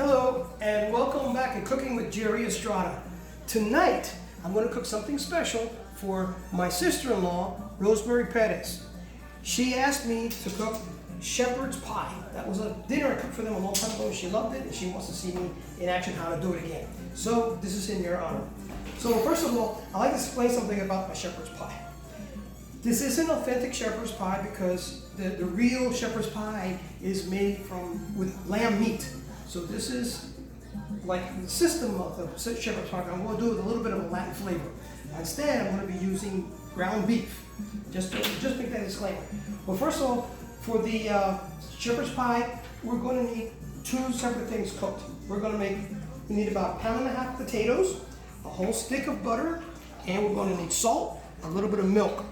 Hello and welcome back to Cooking with Jerry Estrada. Tonight I'm going to cook something special for my sister-in-law, Rosemary Perez. She asked me to cook shepherd's pie. That was a dinner I cooked for them a long time ago. She loved it and she wants to see me in action how to do it again. So this is in your honor. So first of all, I'd like to explain something about my shepherd's pie. This isn't authentic shepherd's pie because the real shepherd's pie is made with lamb meat. So this is like the system of the shepherd's pie. I'm going to do it with a little bit of a Latin flavor. Instead, I'm going to be using ground beef. Just make that disclaimer. Well, first of all, for the shepherd's pie, we're going to need two separate things cooked. We need about 1.5 pounds potatoes, a whole stick of butter, and we're going to need salt, a little bit of milk.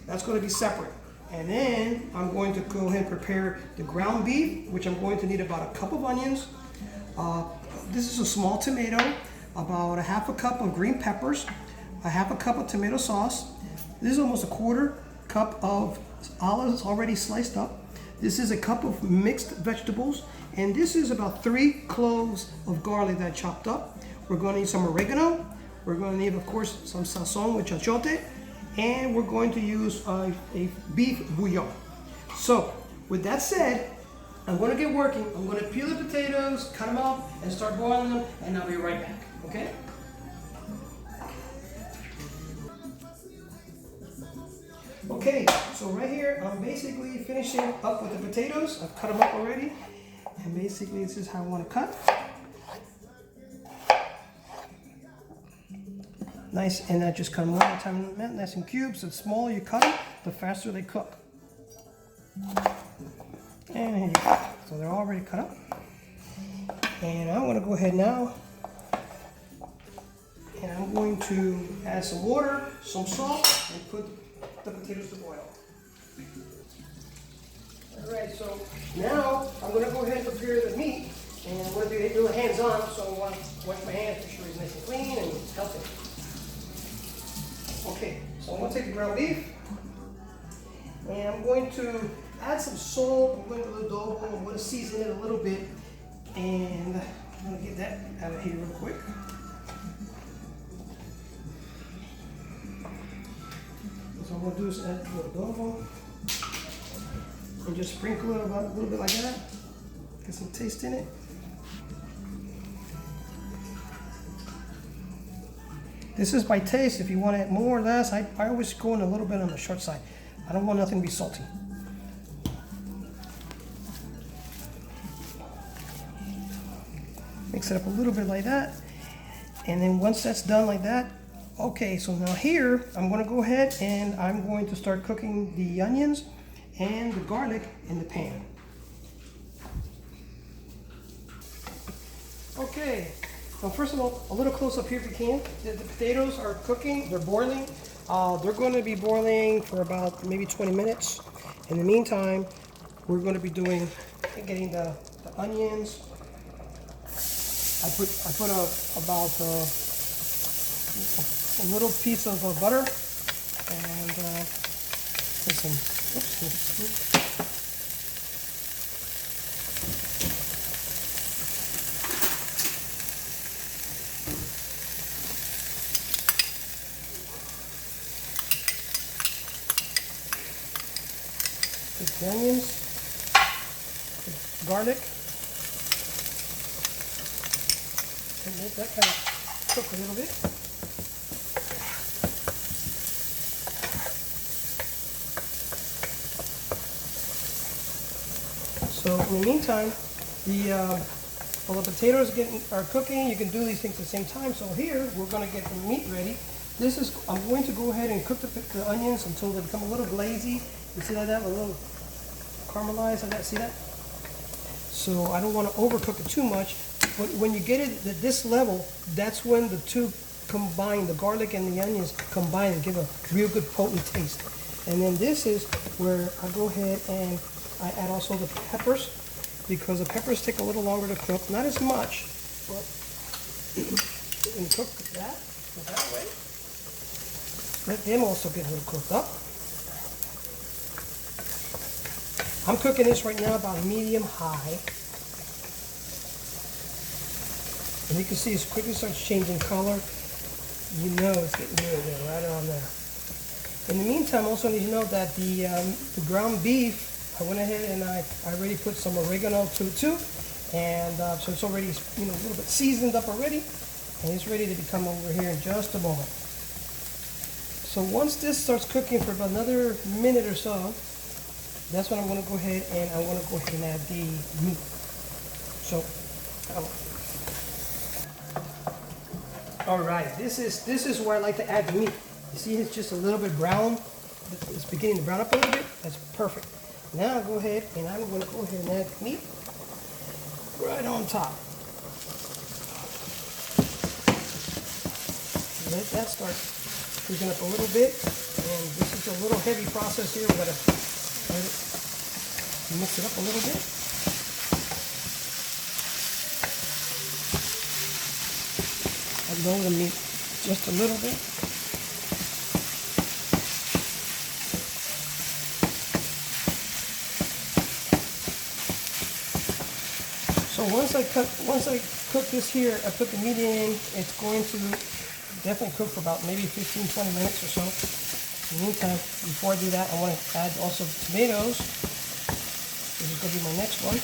That's going to be separate. And then I'm going to go ahead and prepare the ground beef, which I'm going to need about a cup of onions. This is a small tomato, about 1/2 cup of green peppers, 1/2 cup of tomato sauce. This is almost 1/4 cup of olives already sliced up. This is a cup of mixed vegetables. And this is about 3 cloves of garlic that I chopped up. We're going to need some oregano. We're going to need, of course, some sazon with chachote. And we're going to use a beef bouillon. So, with that said, I'm going to get working. I'm going to peel the potatoes, cut them up, and start boiling them, and I'll be right back, okay? Okay, so right here, I'm basically finishing up with the potatoes. I've cut them up already, and basically this is how I want to cut. Nice, and I just cut them one at a time, nice in cubes. The smaller you cut them, the faster they cook. And here you go. So they're already cut up. And I'm going to go ahead now, and I'm going to add some water, some salt, and put the potatoes to boil. All right, so now I'm going to go ahead and prepare the meat. And I'm going to do it really hands-on, so I want to wash my hands, make sure it's nice and clean and healthy. Okay, so I'm going to take the ground beef, and I'm going to add some salt. I'm going to do adobo. I'm going to season it a little bit, and I'm going to get that out of here real quick. So I'm going to do is add a little adobo, and just sprinkle it about a little bit like that. Get some taste in it. This is by taste. If you want it more or less, I always go in a little bit on the short side. I don't want nothing to be salty. Mix it up a little bit like that. And then once that's done like that, okay, so now here, I'm going to go ahead and I'm going to start cooking the onions and the garlic in the pan. Okay. Well, first of all, a little close up here if you can. The potatoes are cooking, they're boiling. They're going to be boiling for about maybe 20 minutes. In the meantime, we're going to be getting the onions. I put about a little piece of butter and put some, the onions, the garlic, and let that kind of cook a little bit. So in the meantime, while the potatoes are cooking, you can do these things at the same time. So here we're going to get the meat ready. I'm going to go ahead and cook the onions until they become a little glazy. You see like that, a little caramelized like that, see that? So I don't want to overcook it too much, but when you get it at this level, that's when the two combine, the garlic and the onions combine and give a real good potent taste. And then this is where I go ahead and I add also the peppers, because the peppers take a little longer to cook, not as much, but you can cook that way. Let them also get a little cooked up. I'm cooking this right now about medium high. And you can see as quickly it starts changing color, you know it's getting good there, right on there. In the meantime, also need to know that the ground beef, I went ahead and I already put some oregano to it too. And so it's already, a little bit seasoned up already. And it's ready to come over here in just a moment. So once this starts cooking for about another minute or so, that's when I'm going to go ahead and add the meat. So, all right, this is where I like to add the meat. You see, it's just a little bit brown. It's beginning to brown up a little bit. That's perfect. Now I'll go ahead and I'm going to go ahead and add the meat right on top. Let that start cooking up a little bit. And this is a little heavy process here. We've got to let it mix it up a little bit. I'll lower the meat just a little bit. So once I cook this here, I put the meat in, it's going to definitely cook for about maybe 15-20 minutes or so. In the meantime, before I do that, I want to add also tomatoes. This is going to be my next one.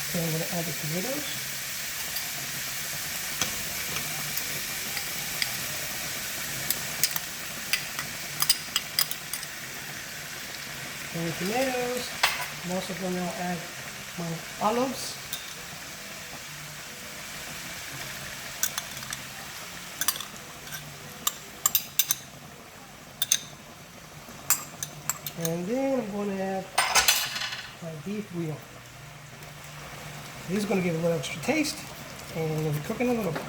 Okay, I'm going to add the tomatoes. And the tomatoes, I'm also going to add my olives. And then I'm going to add my beef wheel. This is going to give it a little extra taste, and we'll be cooking a little bit.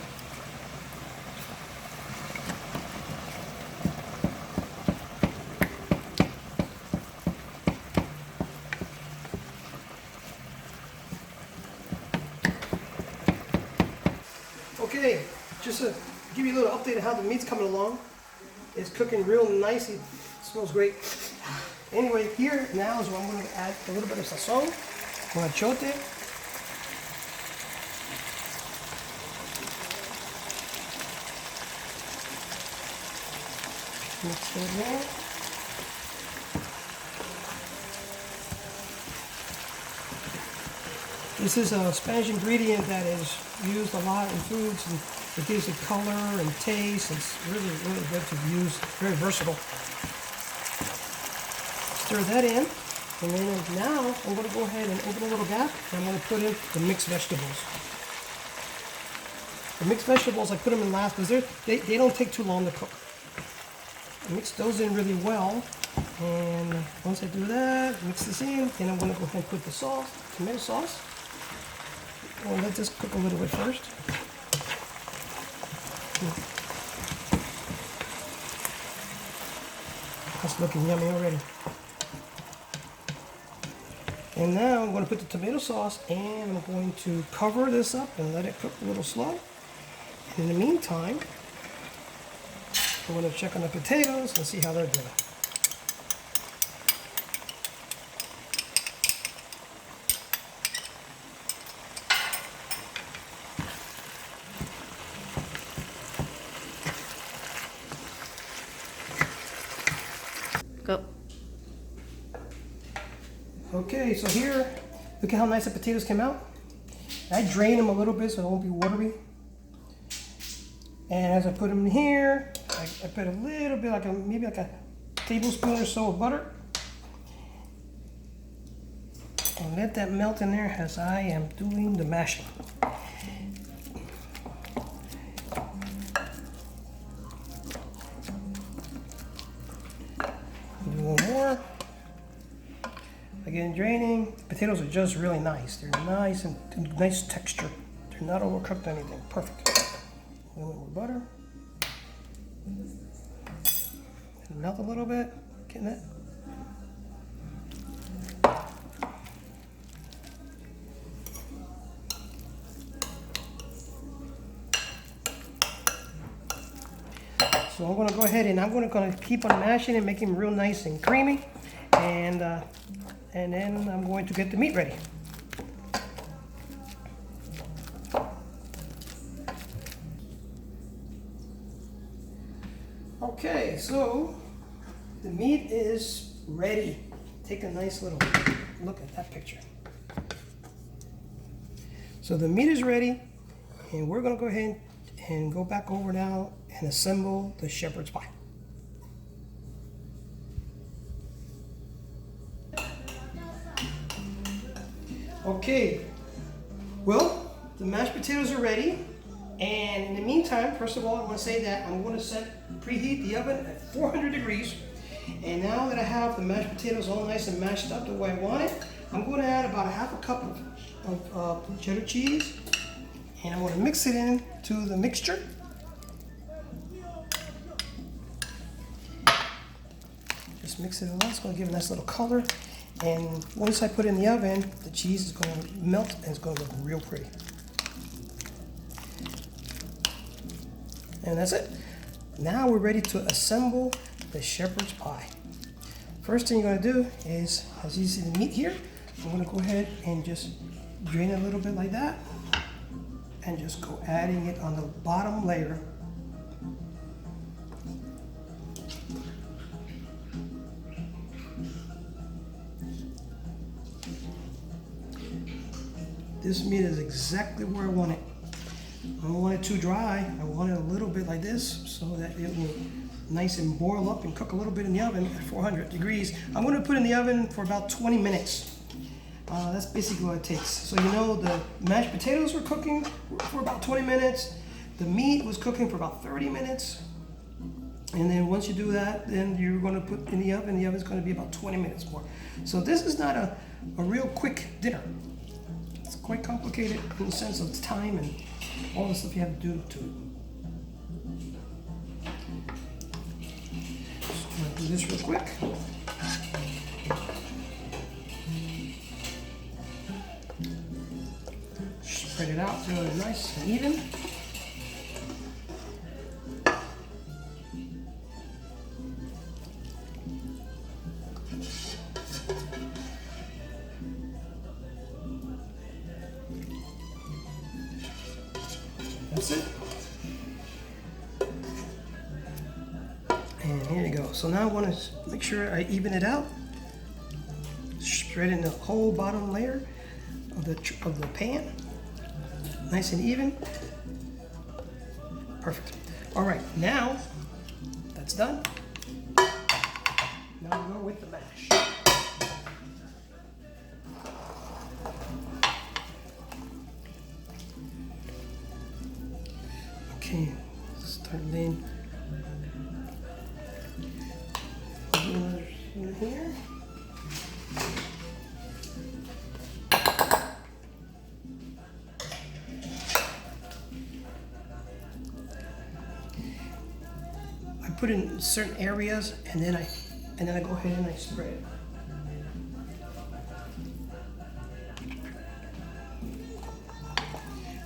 Okay, just to give you a little update of how the meat's coming along. It's cooking real nicely. It smells great. Anyway, here now is where I'm going to add a little bit of sazon, guachote. Mix that in. This is a Spanish ingredient that is used a lot in foods, and it gives it color and taste. It's really, really good to use. Very versatile. Stir that in, and then now I'm going to go ahead and open a little gap, and I'm going to put in the mixed vegetables. The mixed vegetables, I put them in last because they don't take too long to cook. I mix those in really well, and once I do that, mix this in, then I'm going to go ahead and put the sauce, tomato sauce. I'll let this cook a little bit first. That's looking yummy already. And now I'm going to put the tomato sauce, and I'm going to cover this up and let it cook a little slow. And in the meantime, I'm going to check on the potatoes and see how they're doing. Go. Okay, so here, look at how nice the potatoes came out. I drained them a little bit so it won't be watery. And as I put them in here, I put a little bit, maybe like a tablespoon or so of butter. And let that melt in there as I am doing the mashing. Do a little more. Again, draining. The potatoes are just really nice. They're nice and nice texture. They're not overcooked or anything. Perfect. A little more butter. And melt a little bit. Getting it. So I'm going to go ahead and I'm going to keep on mashing and making them real nice and creamy. And then I'm going to get the meat ready. Okay, so the meat is ready. Take a nice little look at that picture. So the meat is ready, and we're gonna go ahead and go back over now and assemble the shepherd's pie. Okay, well, the mashed potatoes are ready. And in the meantime, first of all, I want to say that I'm going to preheat the oven at 400 degrees. And now that I have the mashed potatoes all nice and mashed up the way I want it, I'm going to add about a half a cup of cheddar cheese. And I'm going to mix it into the mixture. Just mix it a lot. It's going to give a nice little color. And once I put it in the oven, the cheese is going to melt and it's going to look real pretty. And that's it. Now we're ready to assemble the shepherd's pie. First thing you're going to do is, as you see the meat here, I'm going to go ahead and just drain it a little bit like that and just go adding it on the bottom layer. This meat is exactly where I want it. I don't want it too dry. I want it a little bit like this so that it will nice and boil up and cook a little bit in the oven at 400 degrees. I'm going to put it in the oven for about 20 minutes. That's basically what it takes. So you know the mashed potatoes were cooking for about 20 minutes. The meat was cooking for about 30 minutes. And then once you do that, then you're going to put in the oven. The oven's going to be about 20 minutes more. So this is not a real quick dinner. It's quite complicated in the sense of time and all the stuff you have to do to it. So I'm going to do this real quick. Spread it out really nice and even. That's it. And here you go. So now I want to make sure I even it out. Spread in the whole bottom layer of the pan. Nice and even. Perfect. All right, now that's done. Now we go with the mash. Okay, start laying in here. I put in certain areas and then I go ahead and I spread it.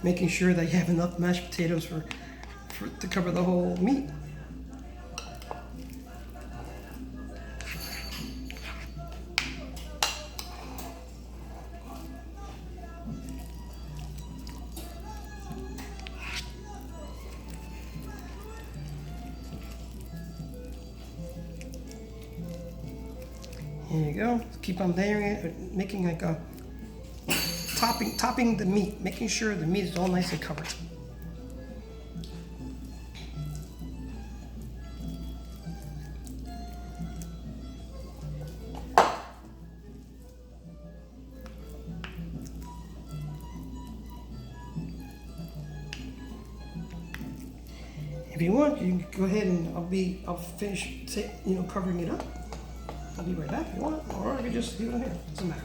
Making sure that you have enough mashed potatoes to cover the whole meat. Here you go. Keep on layering it, making like a topping the meat, making sure the meat is all nicely covered. If you want, you can go ahead and I'll finish covering it up. I'll be right back if you want, or I can just leave it on here. Doesn't matter.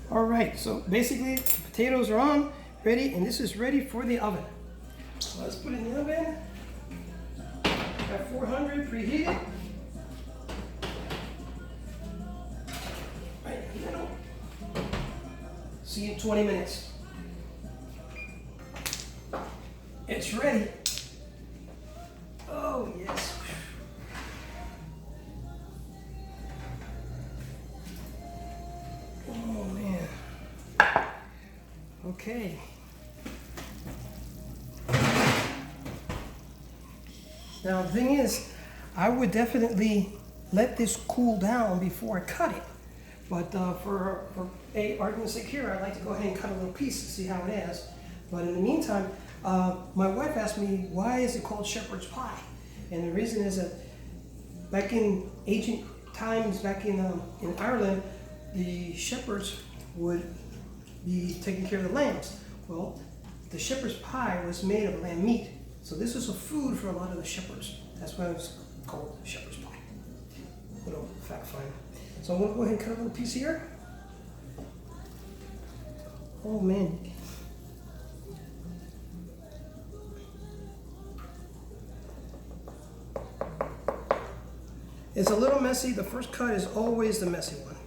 All right, so basically the potatoes are on, ready, and this is ready for the oven. So let's put it in the oven at 400, preheated. Right in the middle. See you in 20 minutes. It's ready. Oh yes. Okay. Now the thing is, I would definitely let this cool down before I cut it. But for argument's sake here, I'd like to go ahead and cut a little piece to see how it is. But in the meantime, my wife asked me, why is it called shepherd's pie? And the reason is that back in ancient times, back in Ireland, the shepherds would be taking care of the lambs. Well, the shepherd's pie was made of lamb meat. So this was a food for a lot of the shepherds. That's why it was called shepherd's pie. Little fact finder. So I'm going to go ahead and cut a little piece here. Oh man. It's a little messy. The first cut is always the messy one.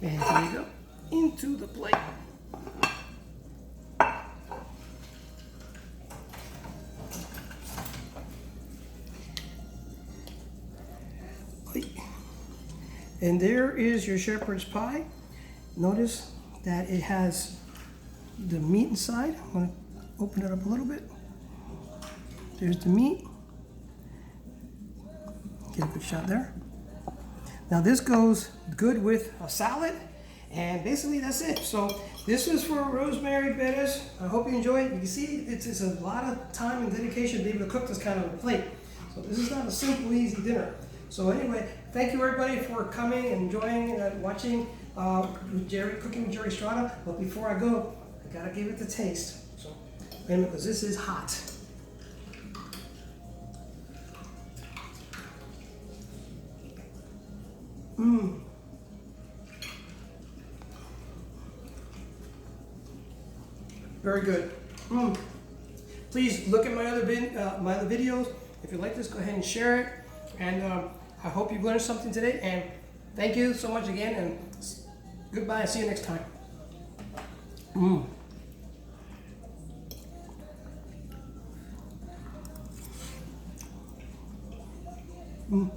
And here you go, into the plate. And there is your shepherd's pie. Notice that it has the meat inside. I'm going to open it up a little bit. There's the meat. Get a good shot there. Now this goes good with a salad, and basically that's it. So this is for Rosemary Perez. I hope you enjoy it. You can see it's a lot of time and dedication to be able to cook this kind of a plate. So this is not a simple, easy dinner. So anyway, thank you everybody for coming and enjoying and watching cooking with Jerry Estrada. But before I go, I gotta give it the taste. So, because this is hot. Mmm. Very good. Mmm. Please look at my other videos. If you like this, go ahead and share it. And I hope you've learned something today. And thank you so much again. And goodbye. See you next time. Mmm. Mmm.